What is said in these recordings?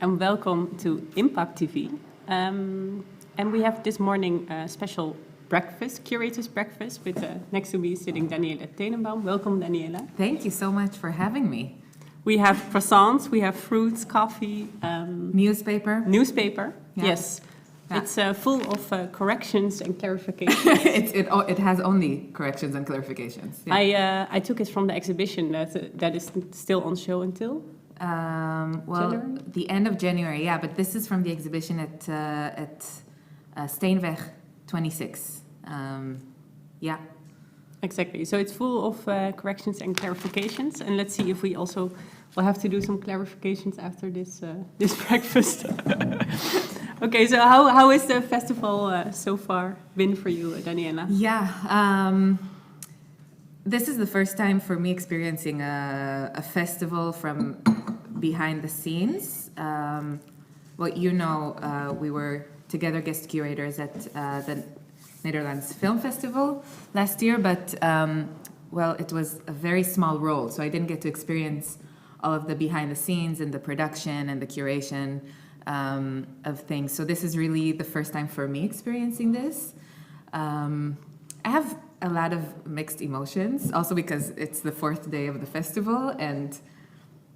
and welcome to IMPAKT TV. And we have this morning a special breakfast, curator's breakfast, with next to me sitting Daniela Tenenbaum. Welcome, Daniela. Thank you so much for having me. We have croissants, we have fruits, coffee. Newspaper. Newspaper, Yeah. yes. Yeah. It's full of corrections and clarifications. It has only corrections and clarifications. Yeah. I took it from the exhibition that is still on show until? January? The end of January, yeah, but this is from the exhibition at Steenweg 26. Yeah. Exactly. So it's full of corrections and clarifications, and let's see if we also will have to do some clarifications after this this breakfast. Okay. So how is the festival so far been for you, Daniela? Yeah. This is the first time for me experiencing a festival from behind the scenes. We were together guest curators at the Netherlands Film Festival last year, but it was a very small role, so I didn't get to experience all of the behind the scenes and the production and the curation of things. So this is really the first time for me experiencing this. I have a lot of mixed emotions, also because it's the fourth day of the festival and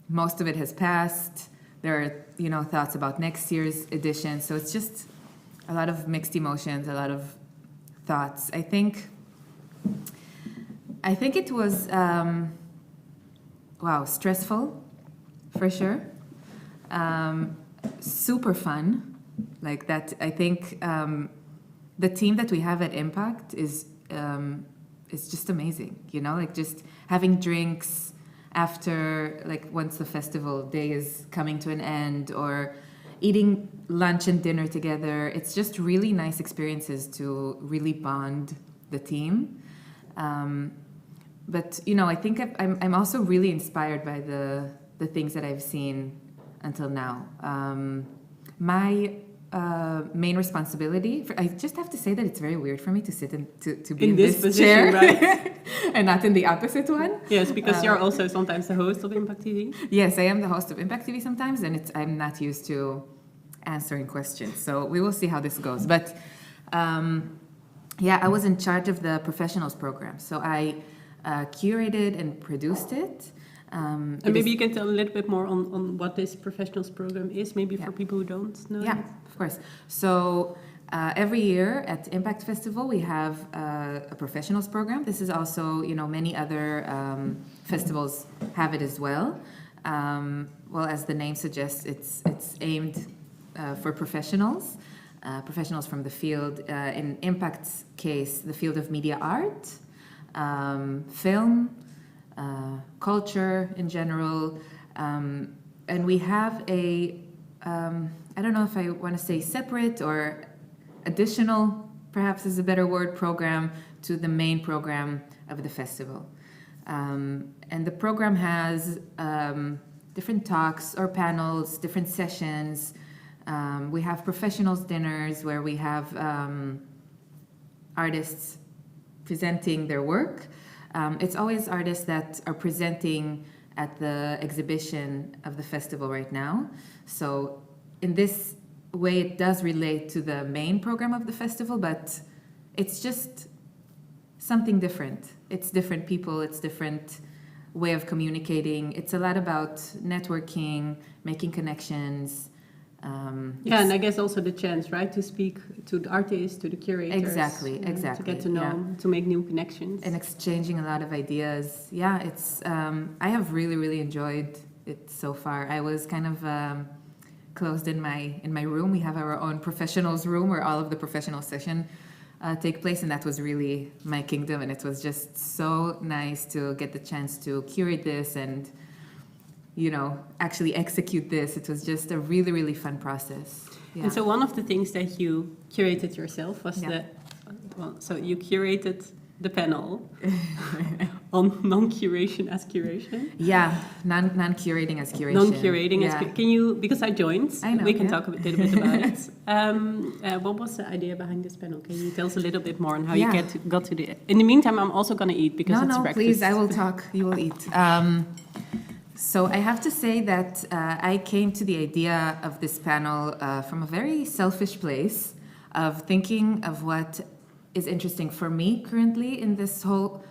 most of it has passed. There are, thoughts about next year's edition, so it's just a lot of mixed emotions, a lot of thoughts. I think it was stressful for sure. Super fun, like that. I think the team that we have at IMPAKT is just amazing. Just having drinks after, once the festival day is coming to an end, or eating lunch and dinner together. It's just really nice experiences to really bond the team. But I think I'm also really inspired by the things that I've seen until now. My main responsibility, I just have to say that it's very weird for me to sit to be in this position, chair, right? and not in the opposite one. Yes, because you're also sometimes the host of IMPAKT TV. Yes, I am the host of IMPAKT TV sometimes, and I'm not used to answering questions. So we will see how this goes. But I was in charge of the professionals program. So I curated and produced it. And maybe you can tell a little bit more on what this professionals program is, maybe for people who don't know. Yeah, of course. So every year at IMPAKT Festival, we have a professionals program. This is also, many other festivals have it as well. As the name suggests, it's aimed for professionals, professionals from the field. In IMPAKT's case, the field of media art, film, culture in general, and we have I don't know if I want to say separate or additional, perhaps is a better word, program to the main program of the festival. And the program has different talks or panels, different sessions. We have professionals dinners where we have artists presenting their work. It's always artists that are presenting at the exhibition of the festival right now. So in this way, it does relate to the main program of the festival, but it's just something different. It's different people, it's different way of communicating. It's a lot about networking, making connections. And I guess also the chance, right, to speak to the artists, to the curators. Exactly. To get to know, to make new connections. And exchanging a lot of ideas. Yeah, it's. I have really, really enjoyed it so far. I was kind of closed in my room. We have our own professionals room where all of the professional session take place, and that was really my kingdom. And it was just so nice to get the chance to curate this and actually execute this. It was just a really, really fun process. Yeah. And so one of the things that you curated yourself was so you curated the panel on non-curation as curation. Yeah, non-curating as curation. Non-curating as can you, because I joined, we can talk a little bit about it. What was the idea behind this panel? Can you tell us a little bit more on how you got to the... In the meantime, I'm also going to eat because it's breakfast. Please, I will talk. You will eat. So I have to say that I came to the idea of this panel from a very selfish place of thinking of what is interesting for me currently in this whole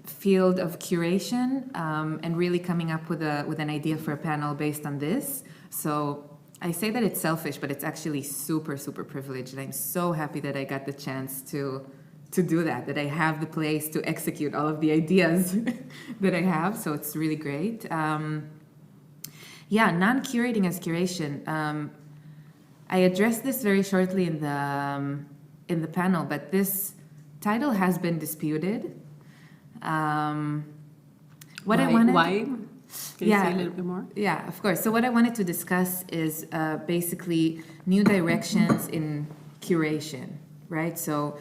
field of curation, and really coming up with an idea for a panel based on this. So I say that it's selfish, but it's actually super, super privileged. And I'm so happy that I got the chance to do that I have the place to execute all of the ideas that I have. So it's really great. Non-curating as curation. I addressed this very shortly in the panel, but this title has been disputed. Why? Can you say a little bit more? Yeah, of course. So what I wanted to discuss is basically new directions in curation, right? So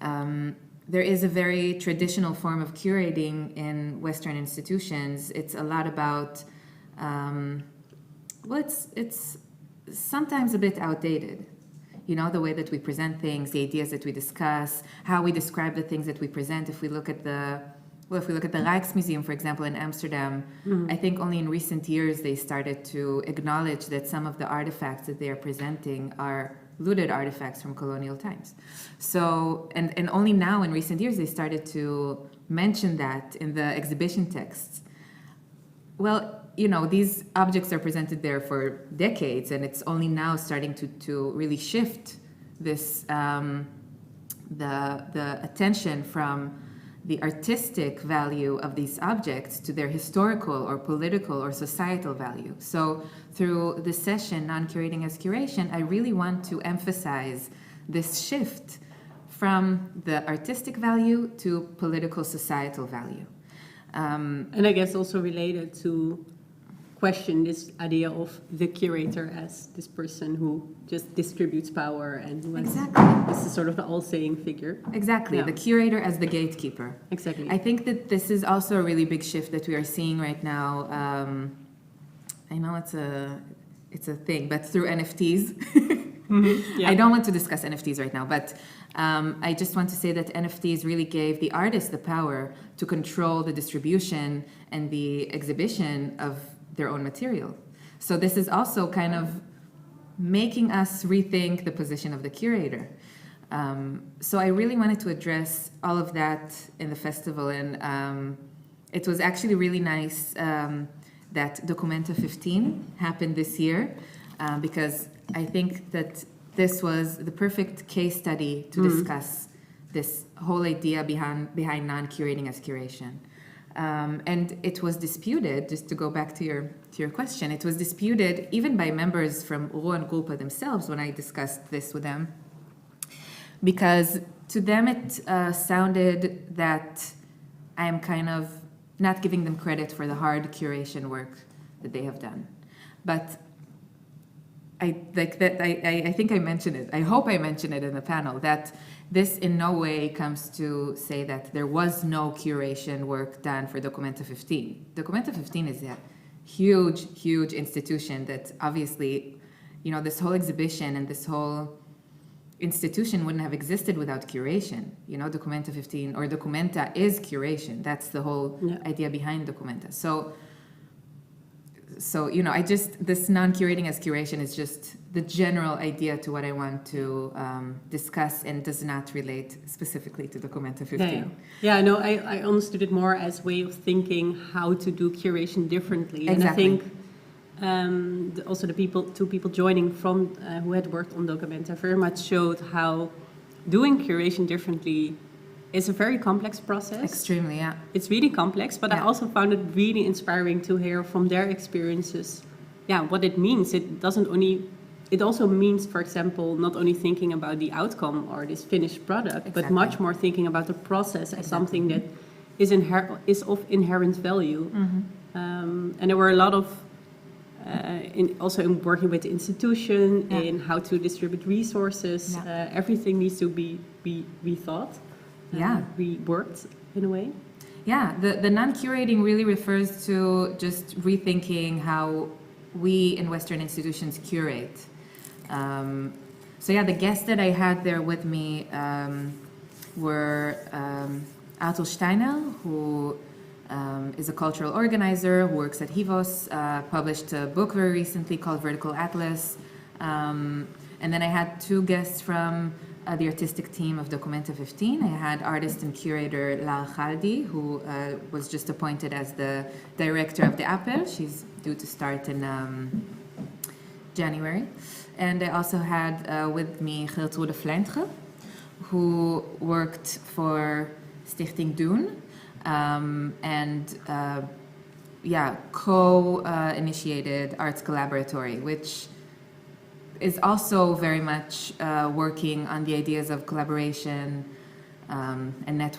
there is a very traditional form of curating in Western institutions. It's a lot about, it's sometimes a bit outdated. You know, the way that we present things, the ideas that we discuss, how we describe the things that we present. If we look at the Rijksmuseum, for example, in Amsterdam, I think only in recent years they started to acknowledge that some of the artifacts that they are presenting are looted artifacts from colonial times. So, and only now in recent years they started to mention that in the exhibition texts. Well, you know, these objects are presented there for decades, and it's only now starting to really shift this, the attention from the artistic value of these objects to their historical or political or societal value. So through this session, Non-Curating as Curation, I really want to emphasize this shift from the artistic value to political societal value. And I guess also related to question this idea of the curator as this person who just distributes power and who has, this is sort of the all-saying figure. Exactly, the curator as the gatekeeper. Exactly. I think that this is also a really big shift that we are seeing right now. I know it's a thing, but through NFTs. I don't want to discuss NFTs right now, but I just want to say that NFTs really gave the artists the power to control the distribution and the exhibition of their own material. So this is also kind of making us rethink the position of the curator. So I really wanted to address all of that in the festival, and it was actually really nice that Documenta 15 happened this year, because I think that this was the perfect case study to discuss this whole idea behind non-curating as curation. And it was disputed, just to go back to your question, it was disputed even by members from Uro and Gulpa themselves when I discussed this with them, because to them it sounded that I am kind of not giving them credit for the hard curation work that they have done. But I think I mentioned it. I hope I mentioned it in the panel, that this in no way comes to say that there was no curation work done for Documenta 15. Documenta 15 is a huge, huge institution that obviously, you know, this whole exhibition and this whole institution wouldn't have existed without curation. You know, Documenta 15 or Documenta is curation. That's the whole idea behind Documenta. So, you know, this non-curating as curation is just the general idea to what I want to discuss, and does not relate specifically to Documenta 15. Yeah, no, I understood it more as way of thinking how to do curation differently. Exactly. And I think also the two people joining from who had worked on Documenta very much showed how doing curation differently is a very complex process. Extremely, yeah. It's really complex, but I also found it really inspiring to hear from their experiences, what it means. It also means, for example, not only thinking about the outcome or this finished product, but much more thinking about the process as something that is of inherent value. And there were a lot of, also in working with the institution, in how to distribute resources, everything needs to be rethought. Reworked in a way. Yeah, the non-curating really refers to just rethinking how we in Western institutions curate. The guests that I had there with me were Atul Steiner, who is a cultural organizer who works at Hivos, published a book very recently called Vertical Atlas. And then I had two guests from the artistic team of Documenta 15. I had artist and curator Lara Khaldi, who was just appointed as the director of the Appel. She's due to start in January. And I also had with me Gertrude Fleintre, who worked for Stichting Doen and co-initiated Arts Collaboratory, which is also very much working on the ideas of collaboration and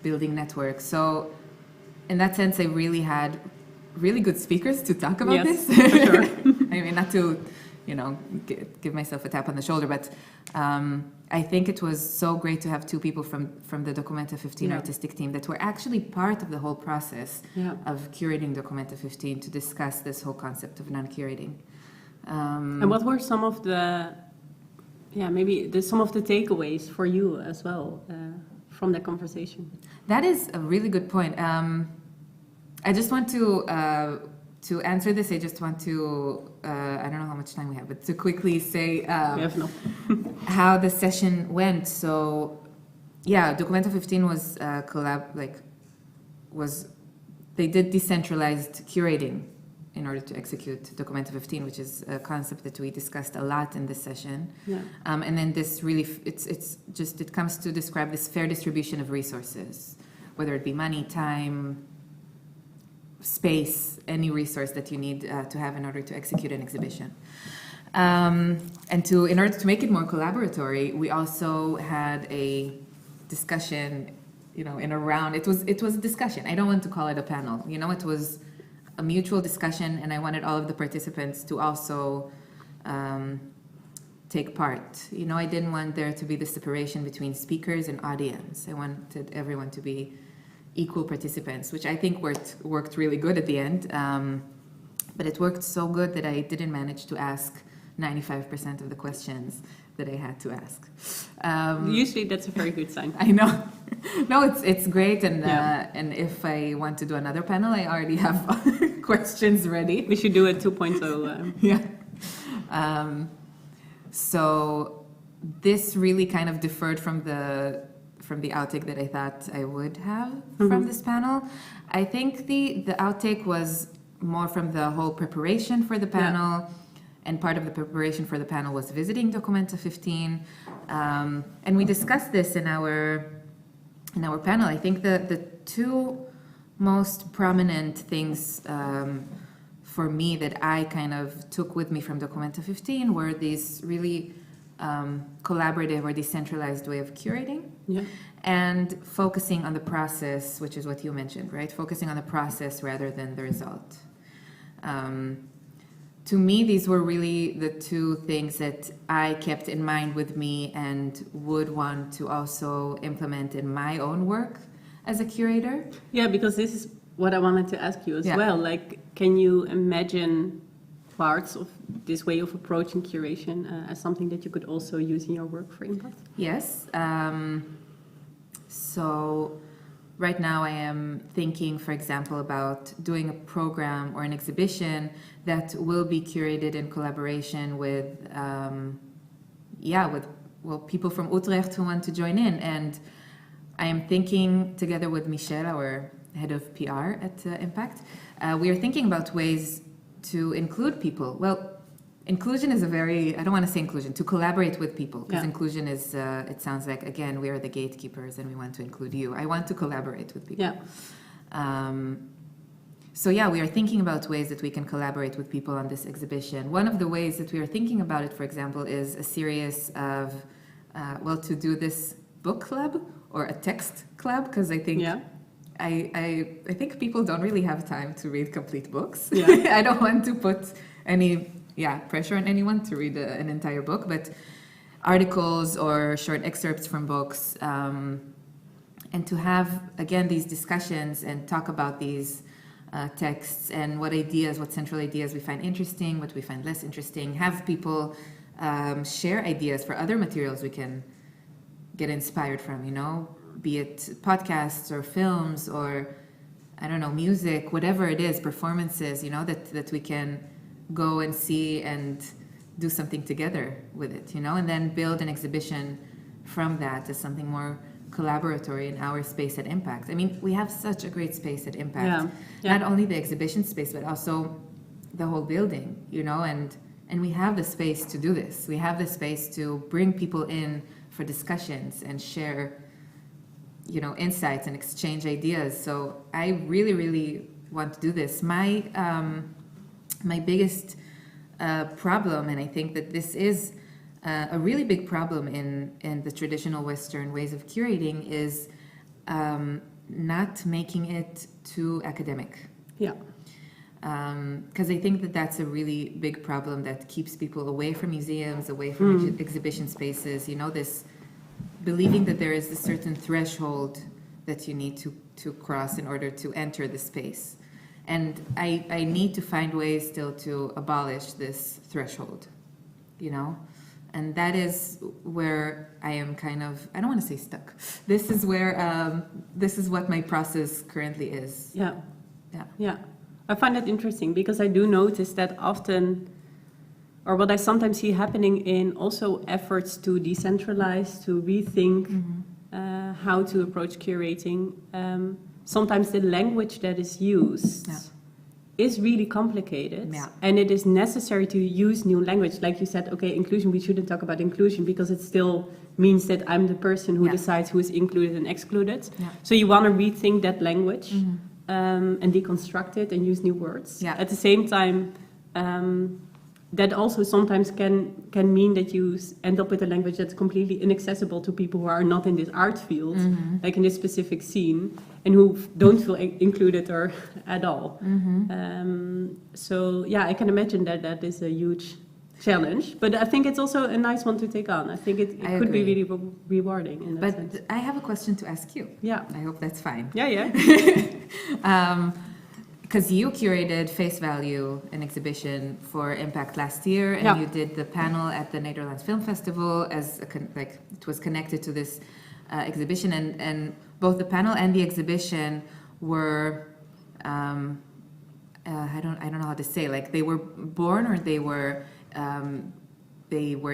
building networks. So in that sense, I really had really good speakers to talk about this. For sure. I mean, not to, give myself a tap on the shoulder, but I think it was so great to have two people from the Documenta 15 artistic team that were actually part of the whole process of curating Documenta 15 to discuss this whole concept of non-curating. And what were some of the, some of the takeaways for you as well from the conversation? That is a really good point. I just want to answer this. I just want to, I don't know how much time we have, but to quickly say how the session went. So, Documenta 15 was they did decentralized curating in order to execute Documenta 15, which is a concept that we discussed a lot in this session. And then this really, it comes to describe this fair distribution of resources, whether it be money, time, space, any resource that you need to have in order to execute an exhibition. And in order to make it more collaboratory, we also had a discussion, in a round. It was a discussion. I don't want to call it a panel. It was a mutual discussion, and I wanted all of the participants to also take part. I didn't want there to be the separation between speakers and audience. I wanted everyone to be equal participants, which I think worked really good at the end. But it worked so good that I didn't manage to ask 95% of the questions that I had to ask. Usually that's a very good sign. I know. No, it's great, and if I want to do another panel, I already have questions ready. We should do a 2.0. Yeah. So this really kind of differed from the outtake that I thought I would have from this panel. I think the outtake was more from the whole preparation for the panel, and part of the preparation for the panel was visiting Documenta 15, and we discussed this in our panel. I think the two most prominent things for me that I kind of took with me from Documenta 15 were these really collaborative or decentralized way of curating, and focusing on the process, which is what you mentioned, right? Focusing on the process rather than the result. To me, these were really the two things that I kept in mind with me and would want to also implement in my own work as a curator. Yeah, because this is what I wanted to ask you as well. Like, can you imagine parts of this way of approaching curation as something that you could also use in your work for IMPAKT? Yes. So right now I am thinking, for example, about doing a program or an exhibition that will be curated in collaboration with people from Utrecht who want to join in. And I am thinking together with Michelle, our head of PR at IMPAKT, we are thinking about ways to include people. Well, inclusion is I don't want to say inclusion, to collaborate with people, because inclusion is, it sounds like, again, we are the gatekeepers and we want to include you. I want to collaborate with people. We are thinking about ways that we can collaborate with people on this exhibition. One of the ways that we are thinking about it, for example, is a series of, to do this book club or a text club, because I think I think people don't really have time to read complete books. I don't want to put any pressure on anyone to read an entire book, but articles or short excerpts from books, and to have, again, these discussions and talk about these texts and what central ideas we find interesting, what we find less interesting, have people share ideas for other materials we can get inspired from, be it podcasts or films or I don't know, music, whatever it is, performances, you know, that we can go and see and do something together with it, you know, and then build an exhibition from that as something more collaboratory in our space at IMPAKT. I mean, we have such a great space at IMPAKT. Not only the exhibition space, but also the whole building, you know, and we have the space to do this. We have the space to bring people in for discussions and share, you know, insights and exchange ideas. So I really, really want to do this. My biggest problem, and I think that this is a really big problem in the traditional Western ways of curating, is not making it too academic. Yeah. Because I think that that's a really big problem that keeps people away from museums, away from exhibition spaces, you know, this believing that there is a certain threshold that you need to cross in order to enter the space. And I need to find ways still to abolish this threshold, you know? And that is where I am kind of, I don't want to say stuck. This is where, this is what my process currently is. Yeah. Yeah. Yeah. I find that interesting because I do notice that often, or what I sometimes see happening in also efforts to decentralize, to rethink how to approach curating, sometimes the language that is used is really complicated. Yeah. And it is necessary to use new language. Like you said, okay, inclusion, we shouldn't talk about inclusion because it still means that I'm the person who decides who is included and excluded. Yeah. So you want to rethink that language. And deconstruct it and use new words. Yeah. At the same time, that also sometimes can mean that you end up with a language that's completely inaccessible to people who are not in this art field, like in this specific scene, and who don't feel included or at all. So yeah, I can imagine that is a huge challenge, but I think it's also a nice one to take on. I think it could be really rewarding in that sense. I have a question to ask you. Yeah. I hope that's fine. Yeah. Because you curated Face Value, an exhibition for IMPAKT last year, and you did the panel at the Netherlands Film Festival as it was connected to this exhibition, and both the panel and the exhibition were I don't know how to say, like they were born or they were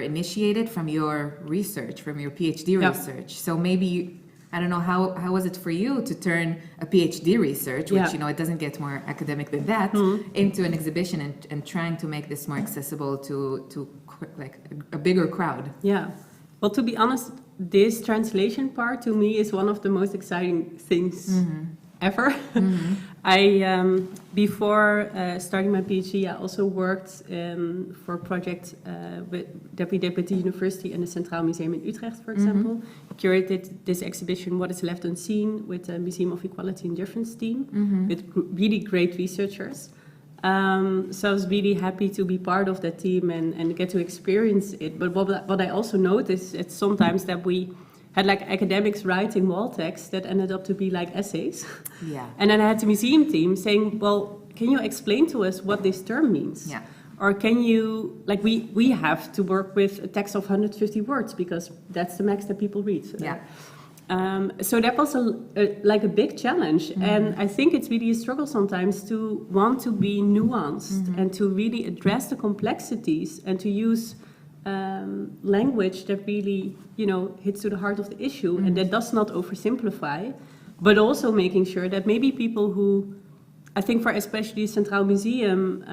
initiated from your research, from your PhD research. So maybe, I don't know, how was it for you to turn a PhD research, which, you know, it doesn't get more academic than that, into an exhibition and trying to make this more accessible to like a bigger crowd? Yeah. Well, to be honest, this translation part to me is one of the most exciting things ever. I before starting my PhD, I also worked for a project that we did with the university and the Centraal Museum in Utrecht, for example. Curated this exhibition, What is Left Unseen, with the Museum of Equality and Difference team, with really great researchers. So I was really happy to be part of that team and get to experience it. But what I also noticed is sometimes that we had like academics writing wall text that ended up to be like essays. Yeah. And then I had the museum team saying, well, can you explain to us what this term means? Yeah. Or can you, like we have to work with a text of 150 words because that's the max that people read. Yeah. So that was like a big challenge. And I think it's really a struggle sometimes to want to be nuanced and to really address the complexities and to use language that really, you know, hits to the heart of the issue and that does not oversimplify, but also making sure that maybe people who, I think for especially Centraal Museum,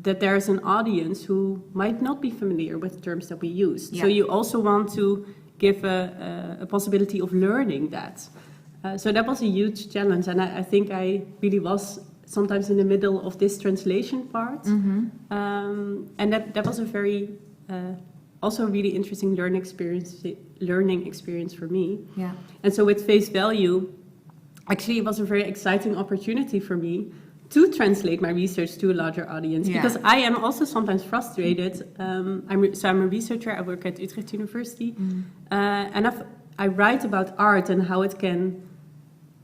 that there is an audience who might not be familiar with the terms that we use. Yeah. So you also want to give a possibility of learning that. So that was a huge challenge, and I think I really was sometimes in the middle of this translation part. And that was a very, also a really interesting learning experience for me. Yeah. And so with Face Value, actually it was a very exciting opportunity for me to translate my research to a larger audience, because I am also sometimes frustrated. I'm a researcher, I work at Utrecht University, and I write about art and how it can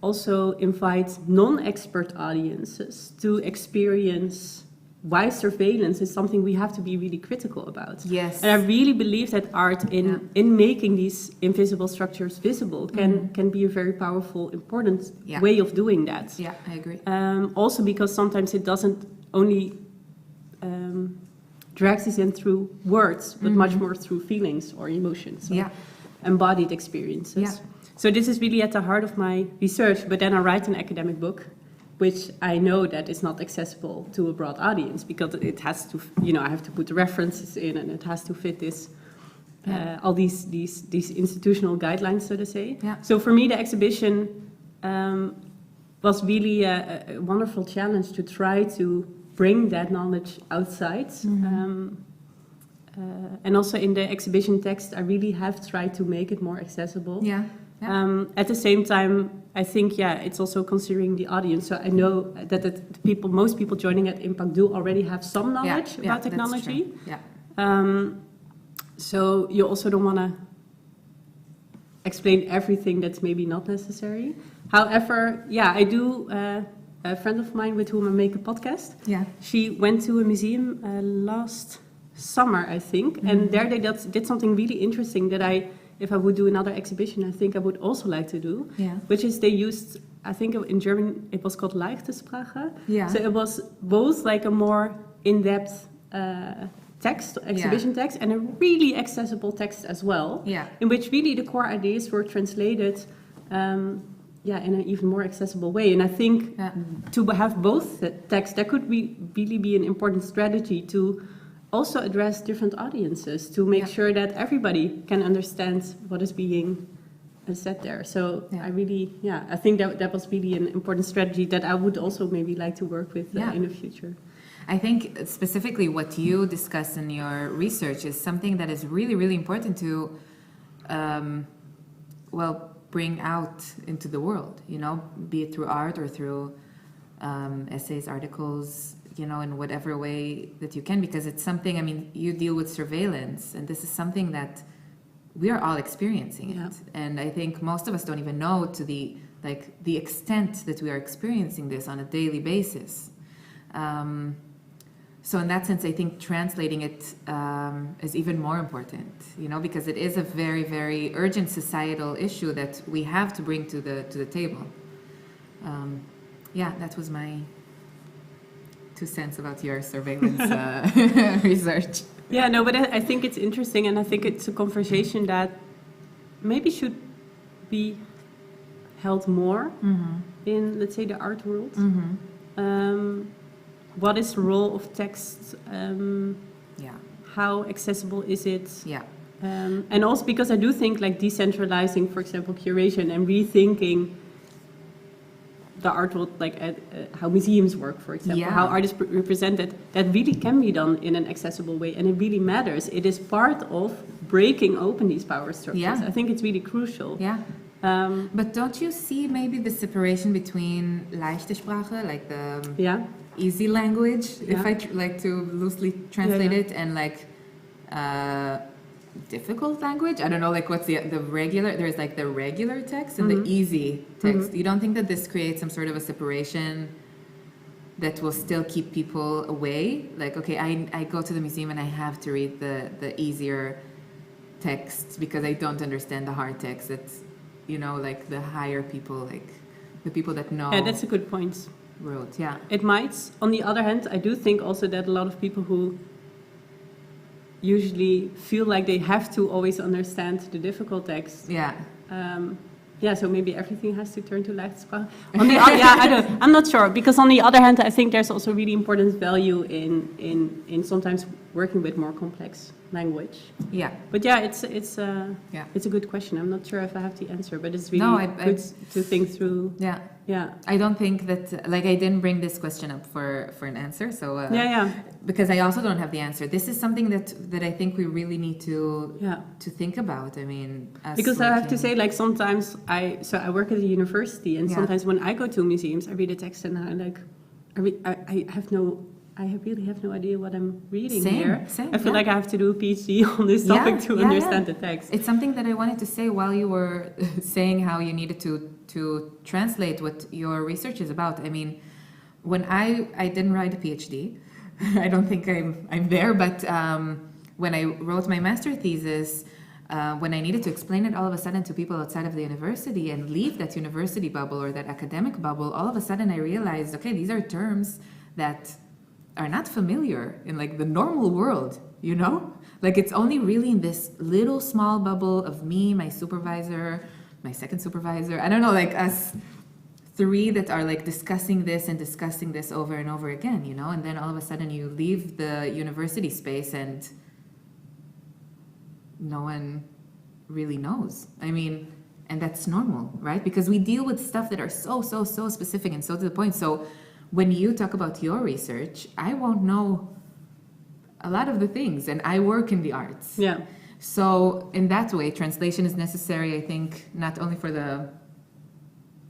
also invite non-expert audiences to experience why surveillance is something we have to be really critical about. Yes. And I really believe that art in making these invisible structures visible can be a very powerful, important way of doing that. Yeah, I agree. Also because sometimes it doesn't only drags us in through words, but much more through feelings or emotions. So embodied experiences. Yeah. So this is really at the heart of my research, but then I write an academic book, which I know that is not accessible to a broad audience because it has to, I have to put the references in and it has to fit this, all these institutional guidelines, so to say. Yeah. So for me, the exhibition was really a wonderful challenge to try to bring that knowledge outside. And also in the exhibition text, I really have tried to make it more accessible. Yeah. Yeah. At the same time, I think, it's also considering the audience. So I know that most people joining at IMPAKT do already have some knowledge about technology. Yeah. So you also don't want to explain everything that's maybe not necessary. However, I do. A friend of mine with whom I make a podcast. Yeah. She went to a museum last summer, I think, and there they did something really interesting that if I would do another exhibition, I think I would also like to do. Yeah. Which is they used, I think in German it was called leichte Sprache. Yeah. So it was both like a more in-depth text, exhibition text, and a really accessible text as well. Yeah. In which really the core ideas were translated. In an even more accessible way. And I think to have both the text, that could really be an important strategy to also address different audiences, to make sure that everybody can understand what is being said there. So I really, I think that was really an important strategy that I would also maybe like to work with in the future. I think specifically what you discuss in your research is something that is really, really important to, bring out into the world, be it through art or through essays, articles, in whatever way that you can, because it's something, you deal with surveillance, and this is something that we are all experiencing it. And I think most of us don't even know to the extent that we are experiencing this on a daily basis. So in that sense, I think translating it is even more important, because it is a very, very urgent societal issue that we have to bring to the table. That was my 2 cents about your surveillance research. Yeah, no, but I think it's interesting, and I think it's a conversation that maybe should be held more in, let's say, the art world. What is the role of text? How accessible is it? And also because I do think decentralizing, for example, curation and rethinking the art world, how museums work, for example, how artists represented, that really can be done in an accessible way, and it really matters. It is part of breaking open these power structures. I think it's really crucial. But don't you see maybe the separation between leichte Sprache, like the easy language, if I like to loosely translate it, and difficult language? I don't know, what's the regular, there's the regular text and the easy text. You don't think that this creates some sort of a separation that will still keep people away? Okay, I go to the museum and I have to read the easier texts because I don't understand the hard text. That's, the higher people, the people that know. Yeah, that's a good point. Wrote, It might. On the other hand, I do think also that a lot of people who usually feel like they have to always understand the difficult text. So maybe everything has to turn to leichte Sprache. I'm not sure, because on the other hand, I think there's also really important value in sometimes working with more complex language. But it's a good question. I'm not sure if I have the answer, but it's really good to think through. I don't think that, I didn't bring this question up for an answer, so because I also don't have the answer. This is something that I think we really need to think about. Because I have to say, sometimes I work at a university, and sometimes when I go to museums, I read a text and I really have no idea what I'm reading here. I feel like I have to do a PhD on this topic to understand the text. It's something that I wanted to say while you were saying how you needed to translate what your research is about. When I didn't write a PhD, I don't think I'm there, but when I wrote my master thesis, when I needed to explain it all of a sudden to people outside of the university and leave that university bubble or that academic bubble, all of a sudden I realized, okay, these are terms that are not familiar in like the normal world, you know? Like it's only really in this little small bubble of me, my supervisor, my second supervisor, I don't know, like us three that are like discussing this over and over again, you know? And then all of a sudden you leave the university space and no one really knows. I mean, and that's normal, right? Because we deal with stuff that are so specific and so to the point. So when you talk about your research, I won't know a lot of the things, and I work in the arts. Yeah. So in that way, translation is necessary, I think, not only for the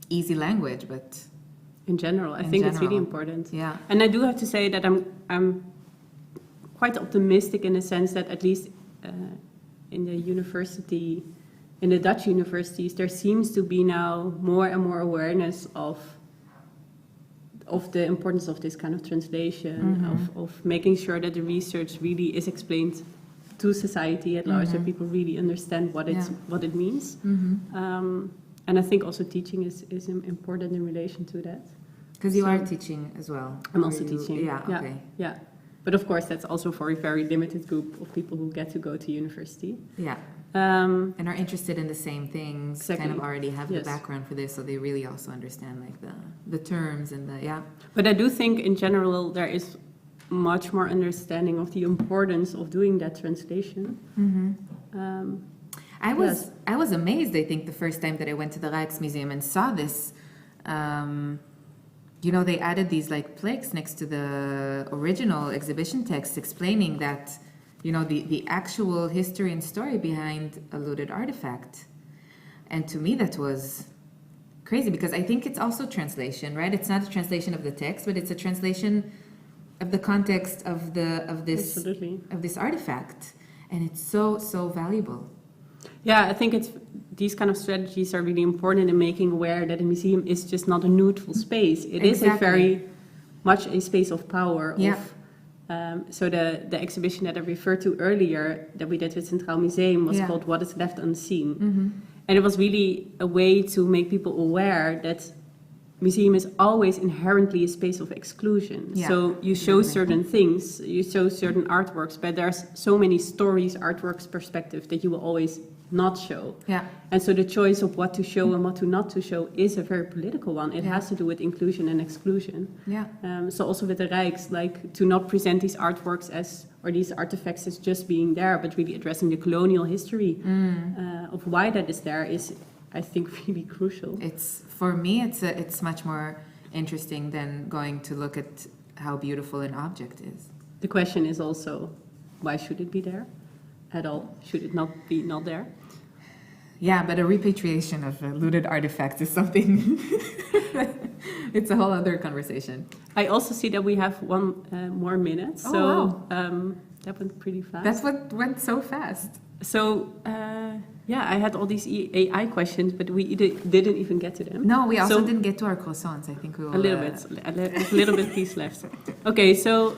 easy language, but in general, I think it's really important. Yeah. And I do have to say that I'm quite optimistic in the sense that at least in the university, in the Dutch universities, there seems to be now more and more awareness of the importance of this kind of translation, of making sure that the research really is explained to society at large, so people really understand what it means. And I think also teaching is important in relation to that. Because you are teaching as well. I'm also teaching. Yeah, okay. Yeah. But of course, that's also for a very limited group of people who get to go to university. Yeah. And are interested in the same things, exactly. Kind of already have the background for this, so they really also understand like the terms and But I do think in general there is much more understanding of the importance of doing that translation. I was amazed, I think, the first time that I went to the Rijksmuseum and saw this. You know, they added these like plaques next to the original exhibition text explaining that, you know, the actual history and story behind a looted artifact. And to me that was crazy because I think it's also translation, right? It's not a translation of the text, but it's a translation of the context of this artifact. And it's so valuable. Yeah, I think these kind of strategies are really important in making aware that a museum is just not a neutral space. It is a very much a space of power. So the exhibition that I referred to earlier that we did with Centraal Museum was called What is Left Unseen. And it was really a way to make people aware that museum is always inherently a space of exclusion. So you show certain things, you show certain artworks, but there's so many stories, artworks, perspectives that you will always not show. And so the choice of what to show and what to not to show is a very political one. It has to do with inclusion and exclusion. So also with the Rijks, like to not present these artworks as, or these artifacts as just being there, but really addressing the colonial history of why that is there is, I think, really crucial. For me, it's much more interesting than going to look at how beautiful an object is. The question is also, why should it be there at all? Should it not be not there? Yeah, but a repatriation of looted artifacts is something. It's a whole other conversation. I also see that we have one more minute, so that went pretty fast. That's what went so fast. So, I had all these AI questions, but we didn't even get to them. No, we also didn't get to our croissants. I think we will... A little bit piece left. Okay, so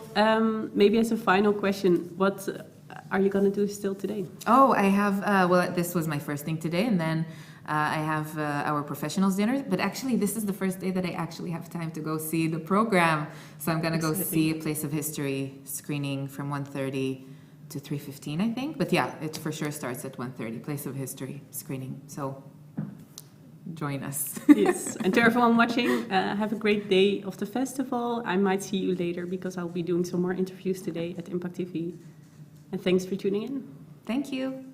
maybe as a final question, what are you going to do still today? Oh, I have... this was my first thing today, and then I have our professionals dinner. But actually, this is the first day that I actually have time to go see the program. So I'm going to go see A Place of History screening from 1:30 to 3:15, I think. But yeah, it for sure starts at 1:30, Place of History screening. So join us. Yes, and to everyone watching, have a great day of the festival. I might see you later because I'll be doing some more interviews today at IMPAKT TV. And thanks for tuning in. Thank you.